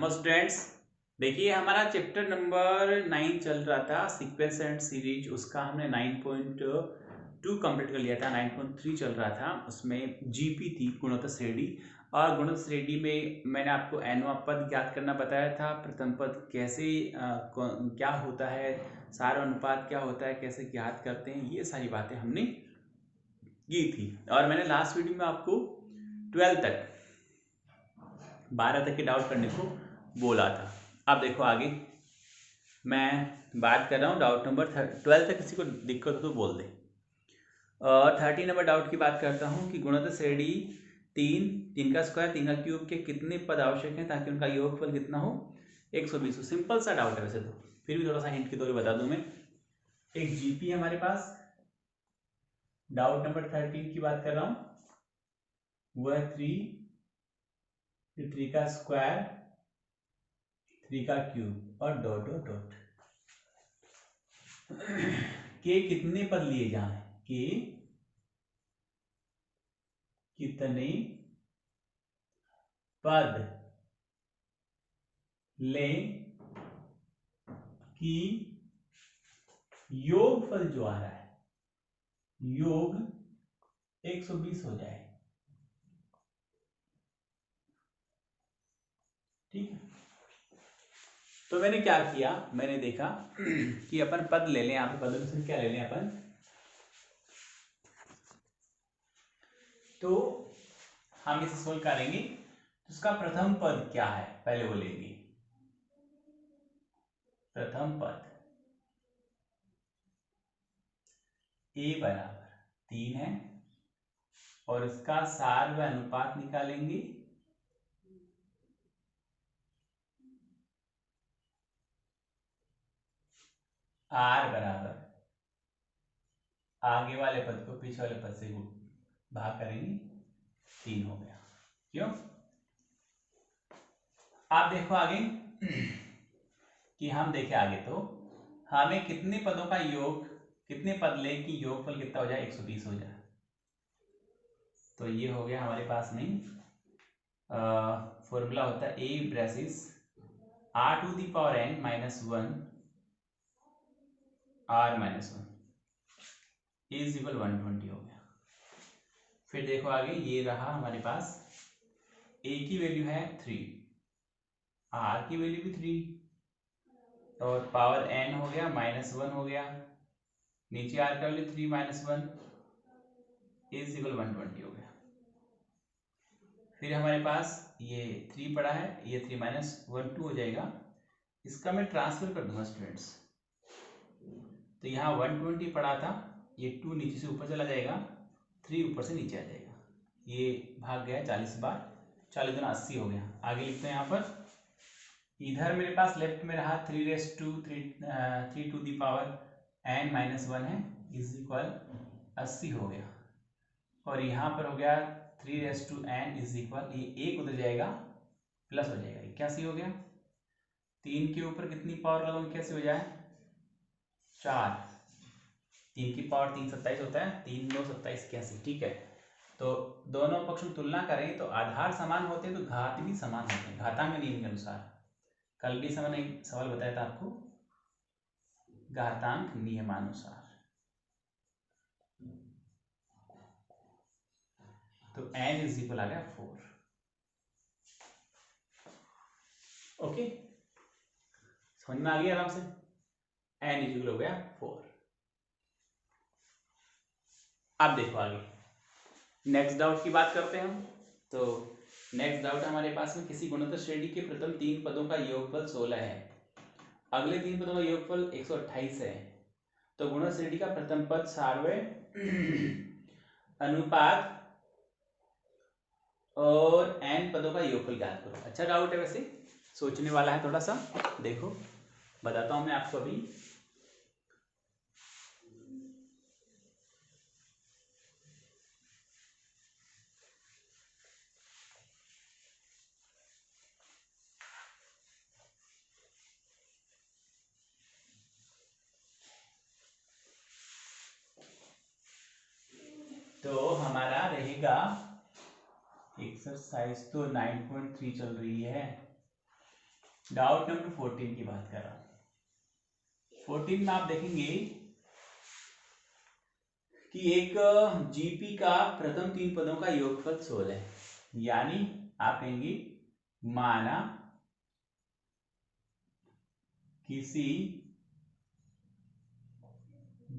नमस्ते स्टूडेंट्स। देखिए हमारा चैप्टर नंबर 9 चल रहा था सीक्वेंस एंड सीरीज। उसका हमने 9.2 कंप्लीट कर लिया था। 9.3 चल रहा था, उसमें जीपी थी गुणोत्तर श्रेणी। और गुणोत्तर श्रेणी में मैंने आपको nवां पद ज्ञात करना बताया था। प्रथम पद कैसे क्या होता है, सार अनुपात क्या होता है, कैसे ज्ञात करते हैं, ये सारी बातें हमने की थी। और मैंने लास्ट वीडियो में आपको 12 तक 12 तक के डाउट करने को बोला था। अब देखो आगे मैं बात कर रहा हूँ डाउट नंबर 12 तक। किसी को दिक्कत हो तो बोल दे। 30 नंबर डाउट की बात करता हूँ कि गुणोत्तर श्रेणी 3, 3 का स्क्वायर, 3 का क्यूब के कितने पद आवश्यक हैं ताकि उनका योगफल कितना हो, 120 हो। सिंपल सा डाउट है वैसे तो, फिर भी थोड़ा सा हिंट के तौर पर बता दूं मैं। एक जीपी है हमारे पास, डाउट नंबर 13 की बात कर रहा हूँ, वह 3 का स्क्वायर, 3 का क्यूब और डॉट डॉट डॉट के कितने पद लिए जाए, के कितने पद ले कि योगफल जो आ रहा है, योग 120 हो जाए। ठीक है, तो मैंने क्या किया, मैंने देखा कि अपन पद ले लें। यहाँ पे पदों में क्या ले लें अपन, तो हम इसे सोल्व करेंगे। तो उसका प्रथम पद क्या है पहले वो लेंगे। प्रथम पद a बराबर 3 है और इसका सार व अनुपात निकालेंगे। r बराबर आगे वाले पद को पीछे वाले पद से भाग करेंगे, 3 हो गया। क्यों, आप देखो आगे कि हम देखें आगे तो हमें कितने पदों का योग, कितने पद ले कि योगफल कितना हो जाए, 120 हो जाए। तो ये हो गया हमारे पास नहीं, फॉर्मूला होता है a braces r to the power n minus 1 r minus 1 is equal 120 हो गया। फिर देखो आगे ये रहा हमारे पास, a की वैल्यू है 3, r की वैल्यू भी 3 और पावर n हो गया माइनस 1 हो गया, नीचे r का वैल्यू 3 माइनस 1 इज इक्वल 120 हो गया। फिर हमारे पास ये 3 पड़ा है, ये 3 माइनस 1 2 हो जाएगा। इसका मैं ट्रांसफर कर दूंगा स्टूडेंट्स। तो यहाँ 120 पड़ा था, ये 2 नीचे से ऊपर चला जाएगा, 3 ऊपर से नीचे आ जाएगा। ये भाग गया 40 बार, 40 गुना 80 हो गया। आगे लिखते हैं यहाँ पर, इधर मेरे पास लेफ्ट में रहा 3 to the power n minus 1 है, इज इक्वल 80 हो गया। और यहाँ पर हो गया 3 टू n इज इक्वल, ये एक उधर जाएगा प्लस हो जाएगा, 81 हो गया। 3 के ऊपर कितनी पावर लगाऊंगी, कैसे हो जाए, 4, 3 की पावर 3 27 होता है, 3 9 27 81। ठीक है, तो दोनों पक्ष में तुलना करें तो आधार समान होते हैं तो घात भी समान होते हैं, घातांक नियम के अनुसार। कल भी मैंने एक सवाल बताया था आपको, घातांक नियमानुसार। तो n इज इक्वल आ गया 4। ओके, समझ में आ गया आराम से, n इज इक्वल हो गया 4। अब देखो आगे नेक्स्ट डाउट की बात करते हैं हम। तो नेक्स्ट डाउट हमारे पास में, किसी गुणोत्तर श्रेणी के प्रथम 3 पदों का योगफल 16 है, अगले 3 पदों का योगफल 128 है। तो गुणोत्तर श्रेणी का प्रथम पद सारवय अनुपात और n पदों का योगफल ज्ञात करो। अच्छा डाउट है वैसे, सोचने वाला है थोड़ा सा। देखो बताता हूं मैं आपको अभी। तो हमारा रहेगा एक्सरसाइज तो 9.3 चल रही है, डाउट नंबर 14 की बात कर रहा हूं। 14 में आप देखेंगे कि एक जीपी का प्रथम 3 पदों का योगफल 16 है। यानी आप कहेंगे माना किसी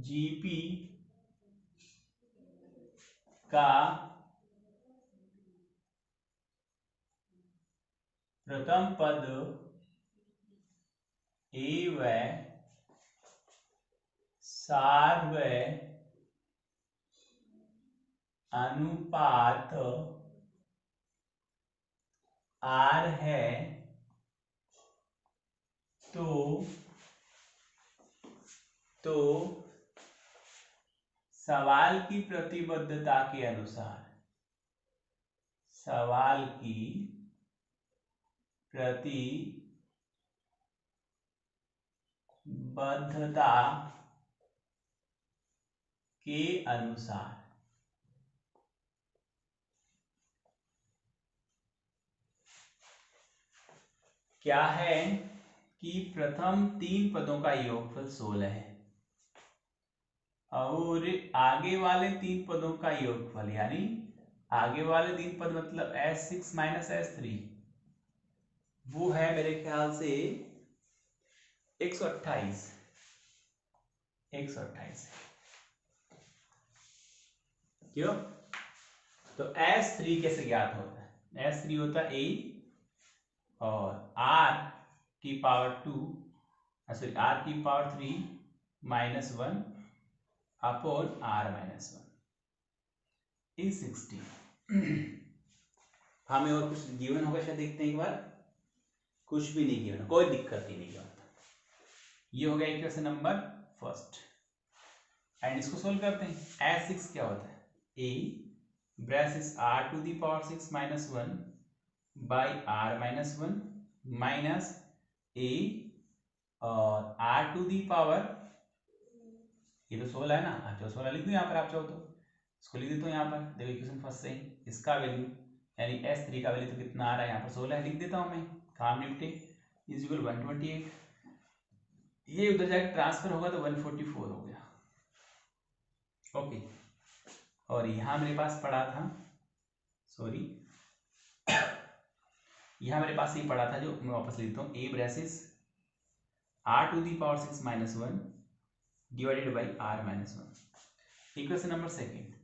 जीपी का प्रथम पद ए व सार व अनुपात आर है तो सवाल की प्रतिबद्धता के अनुसार सवाल की प्रतिबद्धता के अनुसार क्या है कि प्रथम 3 पदों का योगफल 16 है और आगे वाले 3 पदों का योगफल यानी आगे वाले 3 पद मतलब S6 माइनस S3 वो है मेरे ख्याल से 128 क्यों? तो S3 कैसे ज्ञात होता है? S3 होता है A और R की पावर 2 सॉरी R की power 3 minus 1 upon R minus 1 is 16। हमें और कुछ गिवन होगा शायद, देखते हैं एक बार। कुछ भी नहीं गिवन, कोई दिक्कत ही नहीं गिवन। ये हो गया इक्वेशन नंबर फर्स्ट एंड इसको सोल्व करते हैं। S6 क्या होता है? A bracket R to the power 6 minus 1 by R minus 1 minus A और R टू दी पावर, ये तो 16 है ना, अच्छा 16 लिख दूं यहाँ पर आप चाहो तो, इसको लिख देता हूँ यहाँ पर। देखो इक्वेशन फर्स्ट से इसका वैल्यू यानी S3 का वैल्यू तो कितना आ रहा है यहाँ पर 16 लिख देता हूँ मैं, काम निपटे। इज इक्वल 128, ये उधर जाकर ट्रांसफर होगा तो 144 हो गया। ओके, और यहाँ मेरे पास पड़ा था, सॉरी यहाँ मेरे पास ये पड़ा था जो मैं वापस लिखता हूँ, A bracket R to the power 6 minus 1 divided by R minus 1। Equation number second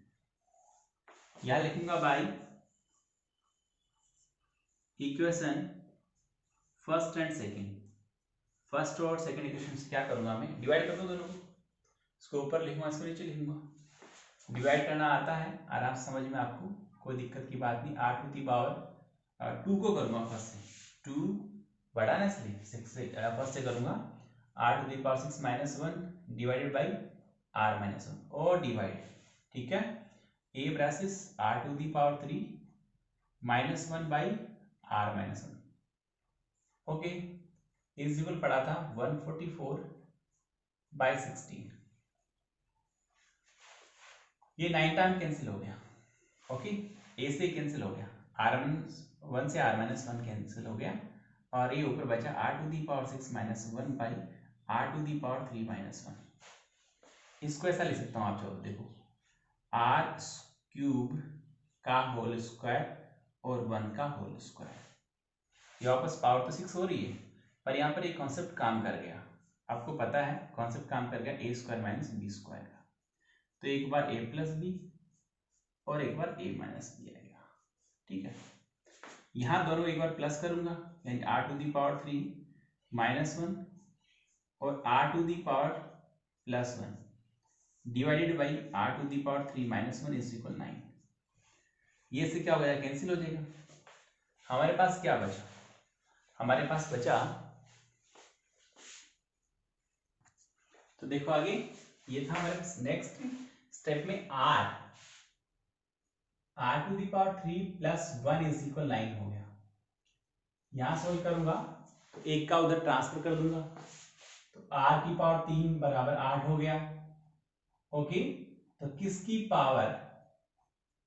यहां लिखूंगा by equation first and second. First और सेकेंड इक्वेशन से क्या करूंगा मैं, डिवाइड कर दूं दोनों को। इसको ऊपर लिखूंगा, इसको नीचे लिखूंगा। डिवाइड करना आता है आराम से, समझ में आपको कोई दिक्कत की बात नहीं। R टू दी पावर 2 को करूंगा फर्स्ट से, 2 बड़ा ना इसलिए 6 से फर्स्ट से करूंगा। R to the power 6 minus 1 divided by R minus 1 और डिवाइड, ठीक है। A bracket R to the power 3 minus 1 by R minus 1। Okay, is equal पड़ा था 144 बाई 16। ये 9 टाइम कैंसिल हो गया। ओके, A से कैंसिल हो गया, R1 से R माइनस 1 कैंसिल हो गया और ये ऊपर बचा R to the power 6 minus 1 by R to the power 3 minus 1। इसको ऐसा लिख सकता हूँ आप चाहो, देखो R क्यूब का होल स्क्वायर और 1 का होल स्क्वायर। ये वापस पावर तो 6 हो रही है पर यहाँ पर एक कॉन्सेप्ट काम कर गया, आपको पता है कॉन्सेप्ट काम कर गया ए स्क्वायर माइनस बी स्क्वायर का। तो एक बार ए प्लस बी और एक बार ए माइनस बी आएगा, ठीक है। यहाँ दोनों एक बार प्लस करूंगा यानी R to the power 3 minus 1 और R to the power plus 1 divided by R to the power 3 minus 1 is equal 9। ये से क्या हो जाएगा, कैंसिल हो जाएगा। हमारे पास क्या बचा, हमारे पास बचा, तो देखो आगे ये था हमारे पास। नेक्स्ट स्टेप में R to the power 3 plus 1 is equal 9 हो गया। यहां सोल्व करूंगा तो एक का उधर ट्रांसफर कर दूंगा तो R की पावर 3 बराबर 8 हो गया। ओके, तो किसकी पावर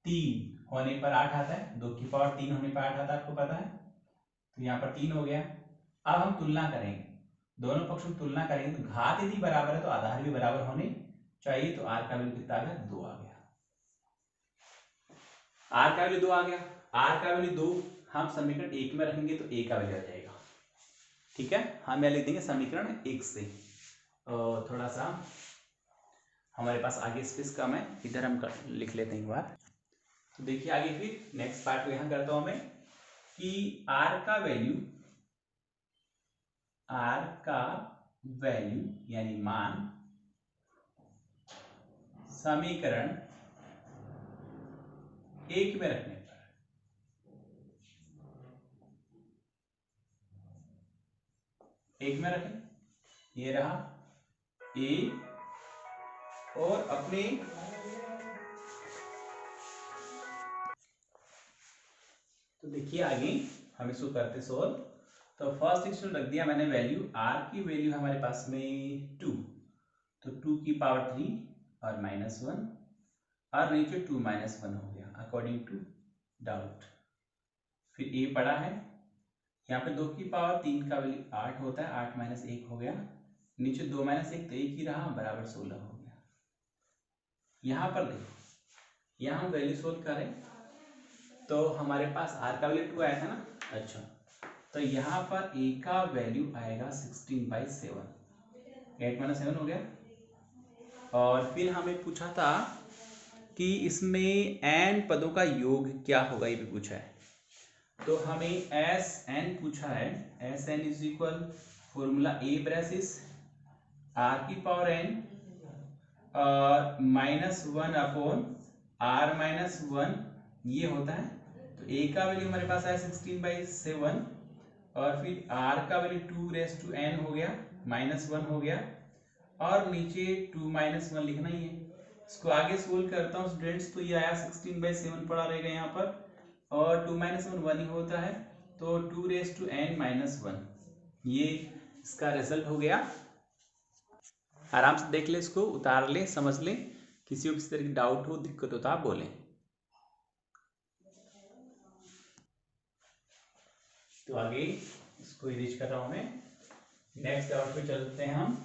3 होने पर 8 आता है, 2 की पावर 3 होने पर 8 आता है, आपको पता है। तो यहाँ पर 3 हो गया अब हम तुलना करेंगे, दोनों पक्षों की तुलना करेंगे तो घात यदि बराबर है तो आधार भी बराबर होने चाहिए। तो आर का वैल्यू कितना आ गया, 2 आ गया। आर का वैल्यू 2 आ गया। आर का वैल्यू 2 हम समीकरण 1 में रखेंगे तो ए का वैल्यू आ जाएगा। ठीक है, हम यह लिख देंगे समीकरण 1 से। थोड़ा सा हमारे पास आगे स्पेस कम है, इधर हम लिख लेते हैं एक बार। तो देखिए आगे फिर नेक्स्ट पार्ट को यहां करता हूं मैं कि आर का वैल्यू यानी मान समीकरण 1 में रखने पर एक में रखें, ये रहा ए, और अपने तो देखिए आगे हम इसको करते सोल्व। तो फर्स्ट इक्वेशन रख दिया मैंने वैल्यू, आर की वैल्यू हमारे पास में 2, तो 2 की पावर 3 और -1, और नीचे 2 -1 हो गया अकॉर्डिंग टू डाउट। फिर ए पड़ा है, यहाँ पे 2 की पावर 3 का वैल्यू 8 होता है, 8 - 1 हो गया, नीचे 2 - 1 तो 1 ही रहा, बराबर 16 हो गया। यहाँ पर देखो, यहाँ हम वैल्यू सोल्व करें तो हमारे पास आर का वैल्यू 2 आया था ना। अच्छा, तो यहाँ पर ए का वैल्यू आएगा 16/7, 8 - 7 हो गया। और फिर हमें पूछा था कि इसमें n पदों का योग क्या होगा, ये भी पूछा है। तो हमें Sn पूछा है, Sn is equal formula a braces r की पावर n और -1 अपॉन r - 1 ये होता है। तो a का वैल्यू हमारे पास आया 16/7, और फिर r का वैल्यू 2n हो गया, -1 हो गया, और नीचे 2 - 1 लिखना ही है। इसको आगे सोल्व करता हूँ स्टूडेंट्स, तो ये आया 16/7 पड़ा रहेगा यहाँ पर, और 2 - 1 ही होता है, तो 2n - 1 ये इसका रिजल्ट हो गया। आराम से देख ले, इसको उतार ले, समझ ले, किसी को किसी तरह की डाउट हो, दिक्कत हो तो आप बोलें। तो आगे इसको इरेज कर रहा हूं मैं, नेक्स्ट डाउट पे चलते हैं हम।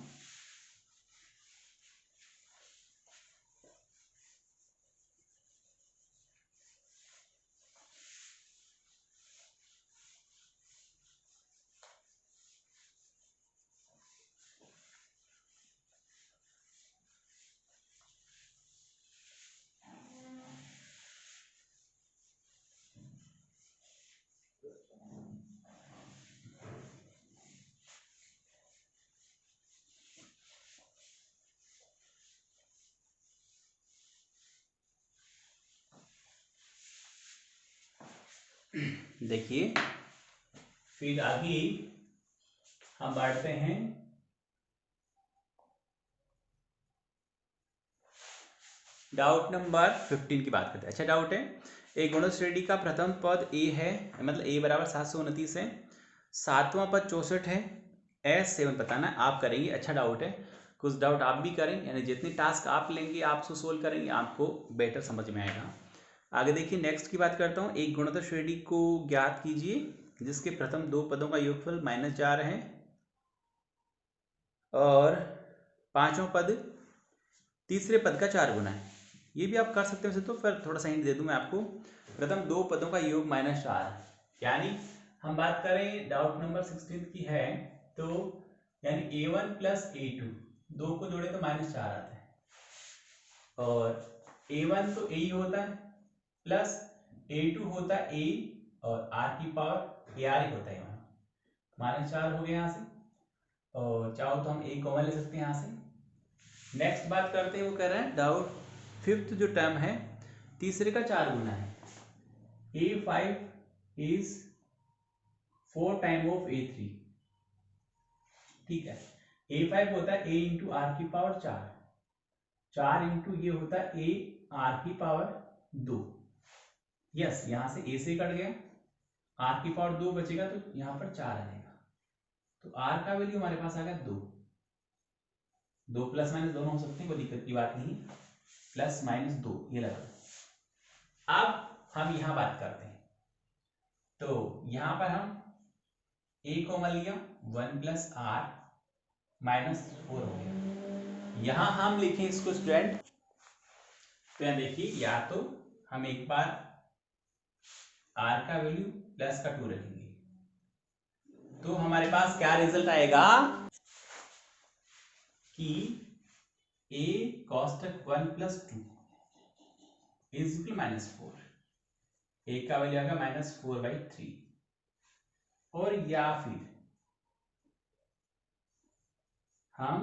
देखिए फिर आगे हम बढ़ते हैं डाउट नंबर 15 की बात करते हैं। अच्छा डाउट है, एक गुणज श्रेणी का प्रथम पद ए है, मतलब ए बराबर 729 है, सातवां पद 64 है, S7 बताना है, आप करेंगे। अच्छा डाउट है, कुछ डाउट आप भी करें, यानी जितने टास्क आप लेंगे आप उसको सोल्व करेंगे, आपको बेटर समझ में आएगा। आगे देखिए नेक्स्ट की बात करता हूँ, एक गुणज श्रेणी को ज्ञात कीजिए जिसके प्रथम 2 पदों का योगफल -4 है और पांचवा पद तीसरे पद का 4 गुना है। ये भी आप कर सकते हो वैसे तो, फिर थोड़ा सा हिंट दे दूं मैं आपको। प्रथम 2 पदों का योग -4, यानी हम बात करें डाउट नंबर 16 की है, तो यानी a1 + a2 दो को जोड़े तो -4 आता है, और a1 तो a ही होता है, प्लस a2 होता है a, और r की पावर ar ही होता है, वहां -4 हो गया यहाँ से, और चाहो तो हम a कॉमन ले सकते हैं यहाँ से। नेक्स्ट बात करते हैं, वो कह रहे हैं डाउट फिफ्थ जो टर्म है तीसरे का 4 गुना है, a5 is 4 time of a3। ठीक है, a5 होता है a इंटू आर की पावर 4, 4 इंटू ये होता है a r की पावर 2। यस, यहां से a से कट गया, r की पावर 2 बचेगा, तो यहां पर 4 आएगा, तो r का वैल्यू हमारे पास आ गया 2। 2 प्लस माइनस दोनों हो सकते हैं, कोई दिक्कत की बात नहीं, +-2 ये लगा। अब हम यहां बात करते हैं, तो यहां पर हम ए कॉमन लिया 1 प्लस आर -4 हो गया। यहां हम लिखें इसको स्टूडेंट, तो यहां देखिए या तो हम एक बार आर का वैल्यू प्लस का 2 रखेंगे, तो हमारे पास क्या रिजल्ट आएगा कि a cos 1 plus 2 is equal -4, ए का वैल्यू आएगा -4/3। और या फिर हम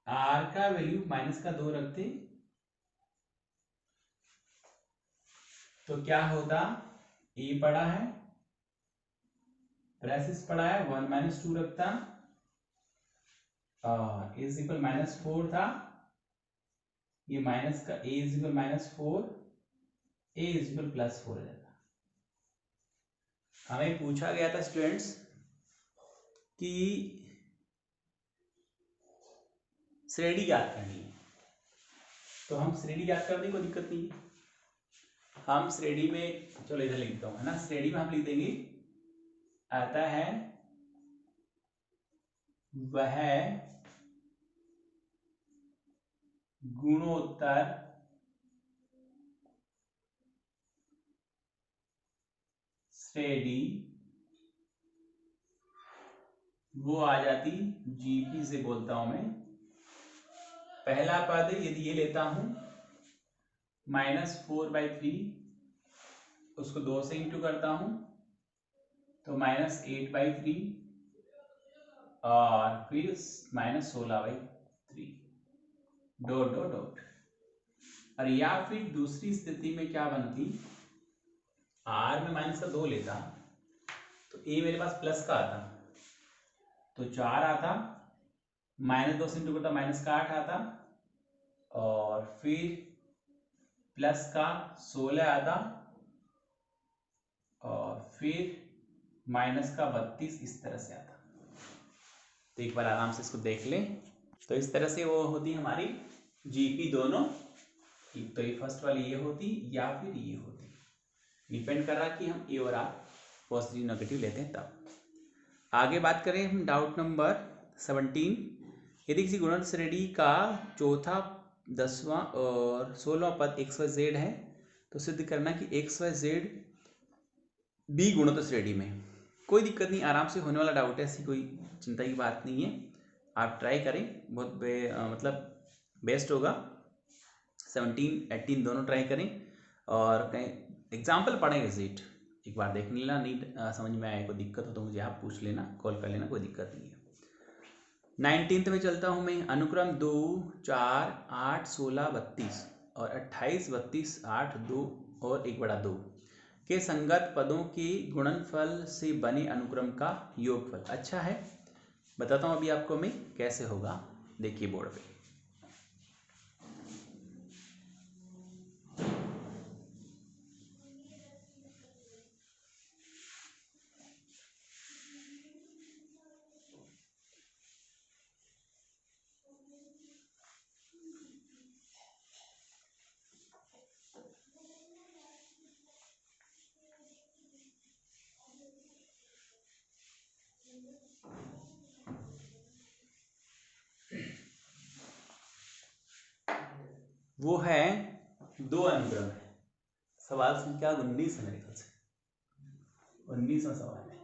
r का वैल्यू माइनस का 2 रखते तो क्या होता, a पड़ा है ब्रैसेस पड़ा है 1 - 2 रखता, इज इक्वल -4 था, ये माइनस का a is equal -4, a is equal +4 हो जाता। हमें पूछा गया था स्टूडेंट्स कि श्रेणी याद करनी है, तो हम श्रेणी याद करने को दिक्कत नहीं है। हम श्रेणी में, चलो इधर लिख देता हूं, है ना, श्रेणी में हम लिख देंगे आता है वह गुणोत्तर श्रेणी, वो आ जाती जीपी से बोलता हूं मैं। पहला पद यदि ये लेता हूं -4/3, उसको 2 से इंटू करता हूं तो -8/3, और फिर -16/3 डॉट डॉट डॉट। और या फिर दूसरी स्थिति में क्या बनती, आर में माइनस का 2 लेता तो ए मेरे पास प्लस का आता, तो 4 आता, -2 से इंटू करता -8 आता, और फिर प्लस का 16 आता, और फिर माइनस का 32 इस तरह से आता। तो एक बार आराम से इसको देख लें। तो इस तरह से वो होती हमारी जीपी दोनों, तो ये फर्स्ट वाली ये होती या फिर ये होती, डिपेंड कर रहा कि हम ए और आर पॉजिटिव नेगेटिव लेते हैं तब। आगे बात करें हम डाउट नंबर 17, यदि किसी गुणन श्रेणी का चौथा, 10वां और 16वां पद XYZ है तो सिद्ध करना कि XYZ बी गुणोत्तर श्रेणी में। कोई दिक्कत नहीं, आराम से होने वाला डाउट है, ऐसी कोई चिंता की बात नहीं है, आप ट्राई करें, बहुत मतलब बेस्ट होगा। 17, 18 दोनों ट्राई करें, और कहीं एग्जाम्पल पढ़ें विजिट, एक बार देख लेना, नीट समझ में आए, कोई दिक्कत हो तो मुझे आप पूछ लेना, कॉल कर लेना, कोई दिक्कत नहीं है। 19th में चलता हूँ मैं, अनुक्रम 2, 4, 8, 16, 32 और 28, 32, 8, 2 और 1/2 के संगत पदों के गुणनफल से बने अनुक्रम का योगफल। अच्छा है, बताता हूँ अभी आपको मैं कैसे होगा, देखिए बोर्ड पे। वो है 2 अनुक्रम है, सवाल संख्या 19 है मेरे ख्याल से, 19वां सवाल है।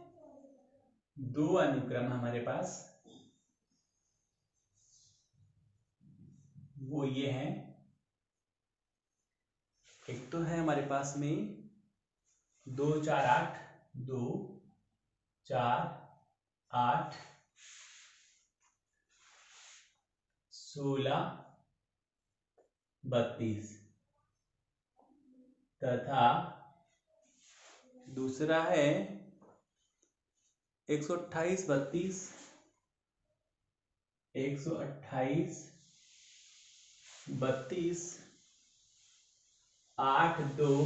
2 अनुक्रम हमारे पास, वो ये है, एक तो है हमारे पास में 2, 4, 8, 2, 4, 8, 16, 32 तथा दूसरा है 128, 32, 128, 32, 8, 2,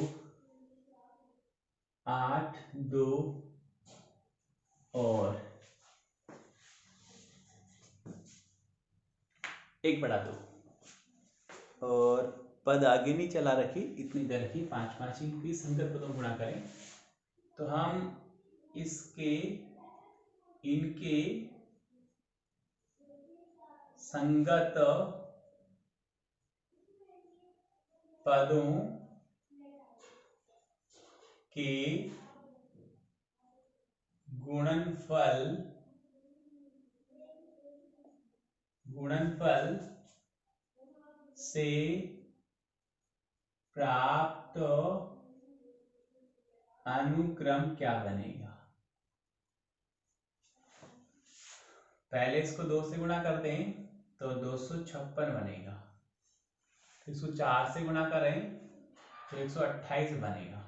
8, 2 और 1/2। और पद आगे नहीं चला रखी, इतनी देर रखी, 5 5 की संगत पदों गुणा करें तो हम इसके इनके संगत पदों के गुणनफल से प्राप्त अनुक्रम क्या बनेगा। पहले इसको 2 से गुणा करते हैं तो 256 बनेगा, इसको 4 से गुणा करें तो 128 बनेगा,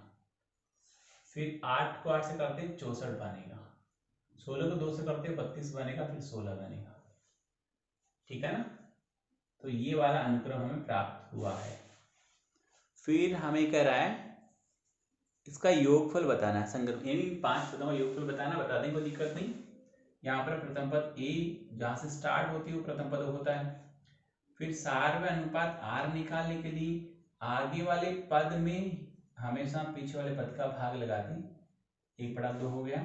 फिर 8 को 8 से करते हैं 64 बनेगा, 16 को 2 से करते हैं 32 बनेगा, फिर 16 बनेगा। ठीक है ना। तो ये वाला अनुक्रम हमें प्राप्त हुआ है। फिर हमें कह रहा है इसका योगफल बताना है, संगत यानी 5 पदों का योगफल बताना, बता दें कोई दिक्कत नहीं। यहाँ पर प्रथम पद ए जहां से स्टार्ट होती है वो प्रथम पद होता है। फिर सार व अनुपात आर निकालने के लिए आगे वाले पद में हमेशा पीछे वाले पद का भाग लगा दें, 1/2 हो गया।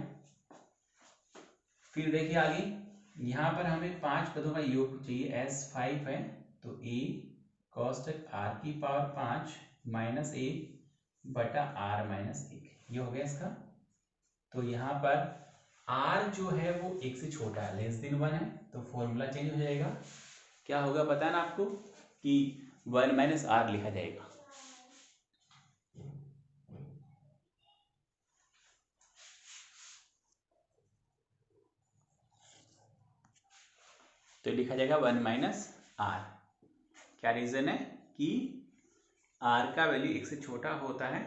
फिर देखिए आगे यहाँ पर हमें 5 पदों का योग चाहिए, S5 है तो a cos r की पावर 5 माइनस a बटा r माइनस 1, ये हो गया इसका। तो यहाँ पर r जो है वो 1 से छोटा है, लेस देन 1 है, तो फॉर्मूला चेंज हो जाएगा। क्या होगा पता है ना आपको कि 1 माइनस r लिखा जाएगा। तो लिखा जाएगा 1 माइनस r। क्या रीजन है कि r का वैल्यू 1 से छोटा होता है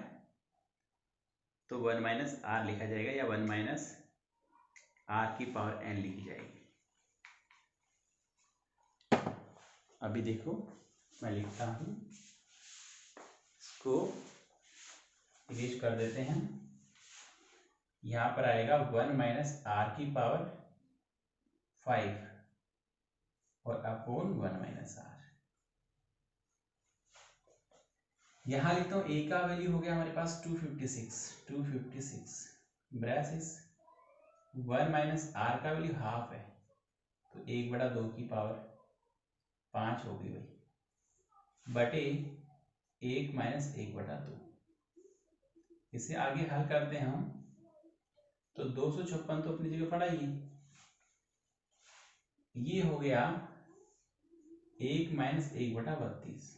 तो 1 माइनस r लिखा जाएगा, या 1 माइनस r की पावर n लिखी जाएगी। अभी देखो मैं लिखता हूं, इसको इरेज कर देते हैं। यहां पर आएगा 1 माइनस r की पावर 5 और अपॉन 1 माइनस r। यहां लिखता हूं a का वैल्यू हो गया हमारे पास 256 ब्रैकेट 1 माइनस r का वैल्यू हाफ है तो 1/2 की पावर 5 हो गई भाई, बटे 1 माइनस 1/2। इसे आगे हल करते हैं हम तो 256 तो अपनी जगह पड़ा ही, ये हो गया 1 माइनस 1/32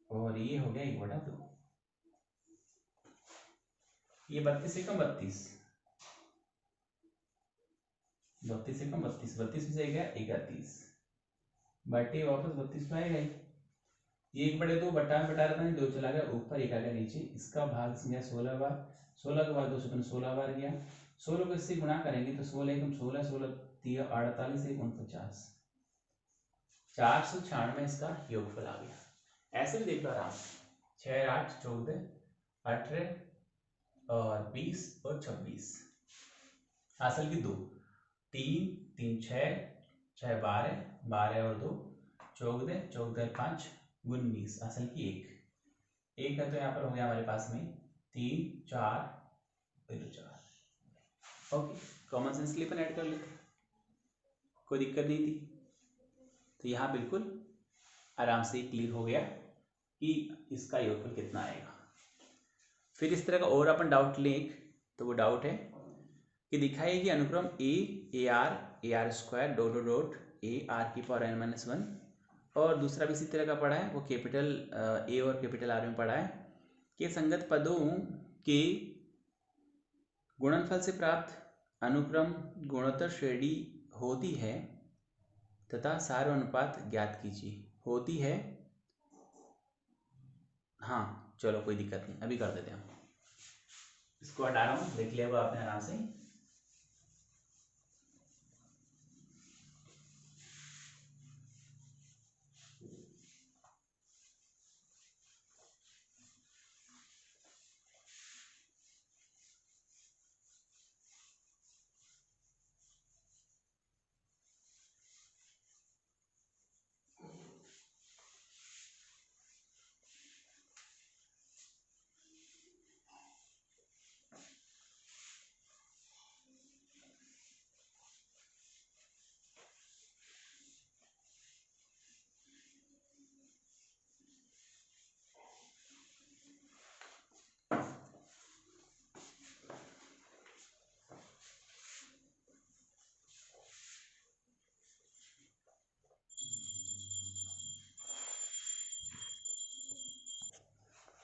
और ये हो गया 1/2। ये 32 से कम 32 से कम 32 में से गया 31 बटे वापस 32 में आएगा ही, 1/2 बटा में बटा रहता है, 2 चला गया ऊपर, 1 आ गया नीचे, इसका भाग गया 16 बार, 16 के बाद 2 से 16 बार गया, 16 को इससे गुणा करेंगे तो 16 एकम 16, 16 3 48, 1 49, 496 इसका योगफल आ गया। ऐसे भी देख लो आराम से, 6 8 14 18 और 20 और 26, असल की 2 3 3 6 6 12 12 और 2 14 14 5 19, असल की 1 है तो यहाँ पर हो गया हमारे पास में 3 4 4। ओके, कॉमन सेंस के लिए अपन ऐड कर लेते, कोई दिक्कत नहीं थी। तो यहाँ बिल्कुल आराम से क्लियर हो गया कि इसका योगफल कितना आएगा। फिर इस तरह का और अपन डाउट लें तो वो डाउट है कि दिखाइए कि अनुक्रम A R square dot dot dot A R की पावर n माइनस 1, और दूसरा भी इसी तरह का पढ़ा है, वो कैपिटल ए और कैपिटल आर में पढ़ा है कि संगत पदों के गुणनफल से प्राप्त अनुक्रम गुणोत्तर श्रेणी होती है तथा सार अनुपात ज्ञात कीजिए। होती है, हाँ चलो कोई दिक्कत नहीं, अभी कर देते हैं हम, इसको हटा रहा हूँ, देख लिया आपने आराम से।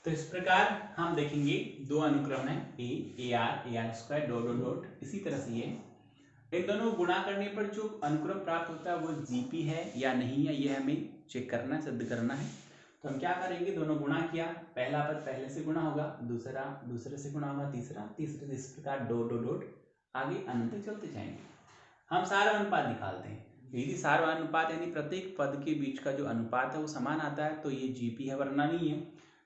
तो इस प्रकार हम देखेंगे दो अनुक्रम है A R square dot dot dot. इसी तरह से ये इन दोनों को गुणा करने पर जो अनुक्रम प्राप्त होता है वो जीपी है या नहीं है, ये हमें चेक करना है, सिद्ध करना है। तो हम क्या करेंगे, दोनों गुणा किया, पहला पद पहले से गुणा होगा, दूसरा दूसरे से गुणा होगा, तीसरा तीसरे से, इस प्रकार डॉट डॉट डॉट आगे अनंत तक चलते जाएंगे। हम सारा अनुपात निकालते हैं। यदि सारा अनुपात यानी प्रत्येक पद के बीच का जो अनुपात है वो समान आता है तो ये जीपी है, वरना नहीं है।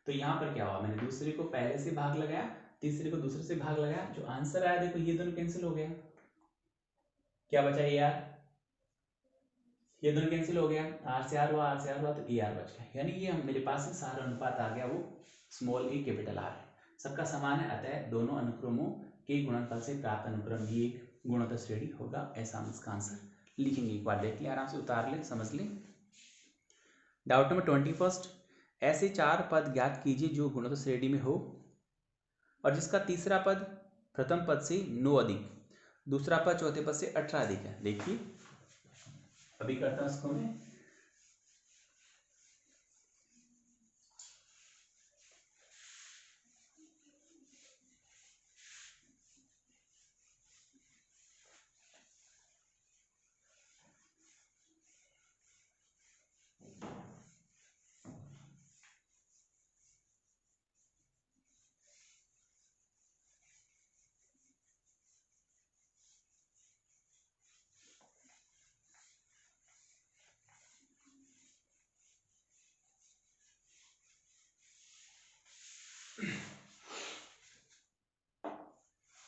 तो यहाँ पर क्या हुआ, मैंने दूसरे को पहले से भाग लगाया, तीसरे को दूसरे से भाग लगाया, जो आंसर आया देखो ये दोनों कैंसिल हो गया, क्या बचा ए आर, ये दोनों कैंसिल हो गया, आर से आर हुआ, आर से आर हुआ, तो ए आर बच गया। यानी ये मेरे पास सारा अनुपात आ गया वो स्मॉल ए कैपिटल आर है, सबका समान है, अतः दोनों अनुक्रमों के गुणनफल से प्राप्त अनुक्रम भी एक गुणोत्तर श्रेणी होगा। ऐसा हम इसका आंसर लिखेंगे। एक बार देख ले, आराम से उतार ले, समझ ले। डाउट नंबर 21, ऐसे चार पद ज्ञात कीजिए जो गुणोत्तर श्रेणी में हो और जिसका तीसरा पद प्रथम पद से 9 अधिक, दूसरा पद चौथे पद से 18 अधिक है। देखिए अभी करता हूं इसको मैं।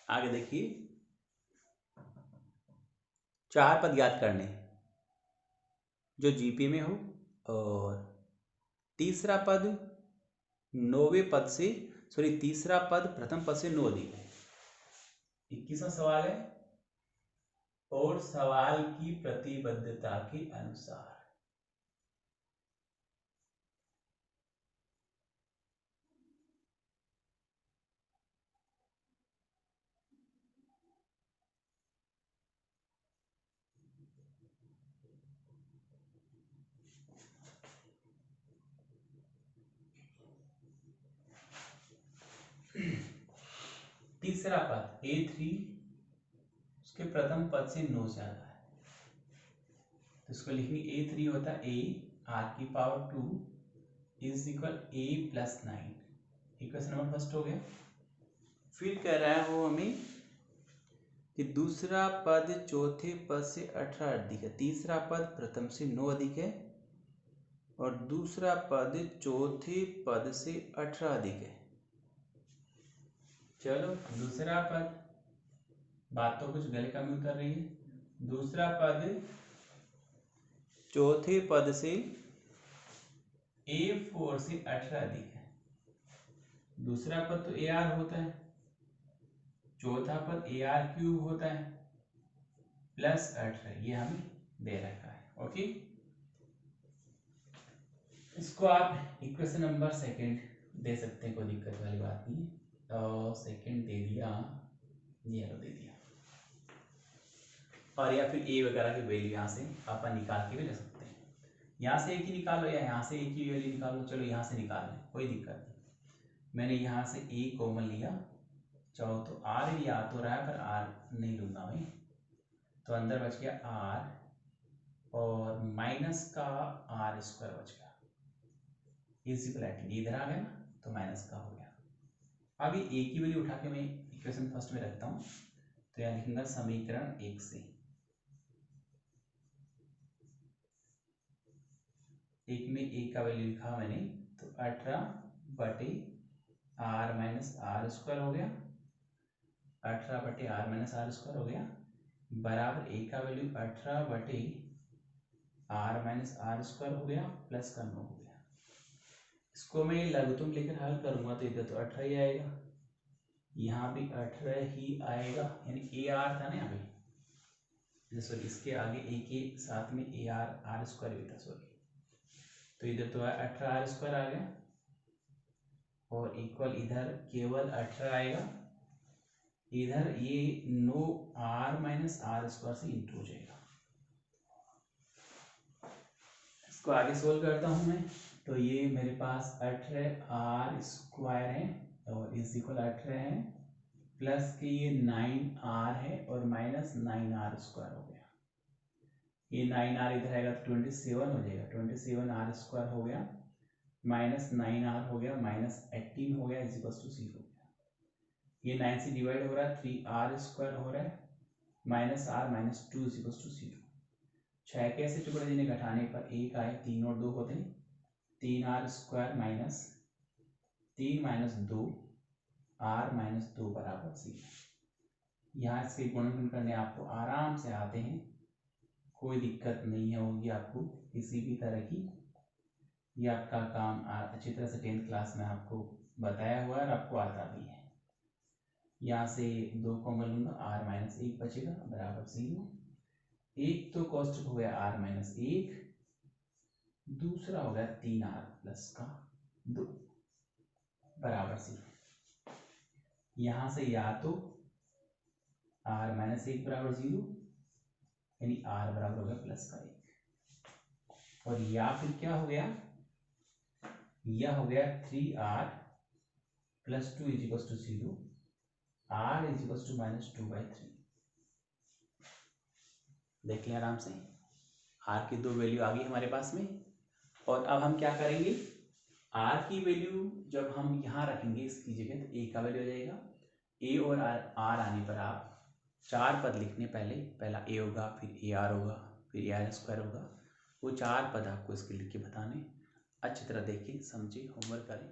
आगे देखिए, चार पद याद करने जो जीपी में हो और तीसरा पद 9वें पद से, सॉरी तीसरा पद प्रथम पद से 9 अधिक है। 21वां सवाल है, और सवाल की प्रतिबद्धता के अनुसार तीसरा पद A3 उसके प्रथम पद से 9 ज्यादा है, तो इसको लिखेंगे A3 होता है A r⁴ 2 is equal A + 9। Equation number first हो गया। फिर कह रहा है वो हमें कि दूसरा पद चौथे पद से 18 अधिक है, तीसरा पद प्रथम से 9 अधिक है और दूसरा पद चौथे पद से 18 अधिक है। चलो दूसरा पद, बात तो कुछ गले का में उतर रही है। दूसरा पद चौथे पद से A4 से 18 अधिक है। दूसरा पद तो AR होता है, चौथा पद AR³ होता है प्लस 18, ये हमें दे रखा है। ओके, इसको आप इक्वेशन नंबर सेकंड दे सकते हैं, कोई दिक्कत वाली बात नहीं है। तो सेकंड दे दिया, ये दे दिया, और या फिर ए वगैरह की वैल्यू यहाँ से अपन निकाल के भी ले सकते हैं। यहाँ से एक ही निकालो या यहाँ से एक ही वैल्यू निकालो, चलो यहाँ से निकाल लें, कोई दिक्कत नहीं। मैंने यहाँ से ए कॉमन लिया, चाहो तो आर भी आ तो रहा है पर आर नहीं लूंगा मैं, तो अंदर बच गया आर और माइनस का R² बच गया, इधर आ गया ना, तो माइनस का हो गया। अभी ए की वैल्यू उठा के मैं इक्वेशन फर्स्ट में रखता हूँ, तो यहाँ लिखूंगा समीकरण 1 से, एक में ए का वैल्यू लिखा मैंने, तो 18/r-r² हो गया, 18/r-r² हो गया, बराबर ए का वैल्यू 18/r-r² हो गया, प्लस का 9 हो गया। इसको मैं लघुत्तम लेकर हल करूंगा तो इधर तो 18 ही आएगा, यहाँ भी 18 ही आएगा, यानी ए आर था ना यहाँ पे, सॉरी इसके आगे ए के साथ में AR² भी था, सॉरी, तो इधर तो 18r² आ गया और इक्वल इधर केवल 18 आएगा, इधर ये 9r-r² से इंटू हो जाएगा। इसको आगे सोल्व करता हूं मैं। तो ये मेरे पास 18r² है और इज इक्वल 18 है प्लस के ये 9r है और माइनस 9r² हो गया। ये 9r इधर आएगा तो 27 हो जाएगा, 27r² हो गया माइनस 9r हो गया माइनस 18 हो गया इज इक्वल टू 0 हो गया। ये 9 से डिवाइड हो रहा है, 3r² हो रहा है minus r minus 2 is equal to 0। 6 के ऐसे टुकड़े जिन्हें घटाने पर 1 आए, 3 और 2 होते हैं, 3r² minus 3 minus 2 r minus 2 बराबर 0। यहाँ इसके गुणनखंड करने आपको आराम से आते हैं, कोई दिक्कत नहीं होगी आपको किसी भी तरह की। ये आपका काम अच्छी तरह से 10th क्लास में आपको बताया हुआ है और आपको आता भी है। यहाँ से 2 कॉमन लूंगा, r माइनस 1 बचेगा बराबर 0। एक तो कॉस्ट हो गया r माइनस 1, दूसरा हो गया 3r प्लस का 2 बराबर 0। यहाँ से या तो r माइनस 1 बराबर 0 यानी r बराबर हो गया प्लस का 1, और या फिर क्या हो गया, यह हो गया 3r plus 2 is equal to 0, r is equal to minus 2/3। देख लें आराम से, r की 2 वैल्यू आ गई हमारे पास में। और अब हम क्या करेंगे, r की वैल्यू जब हम यहाँ रखेंगे इसकी जगह तो a का वैल्यू आ जाएगा। a और r आने पर आप 4 पद लिखने, पहला a होगा, फिर ar होगा, फिर ar² होगा। वो 4 पद आपको इसके लिख के बताने। अच्छी तरह देखें, समझें, होमवर्क करें।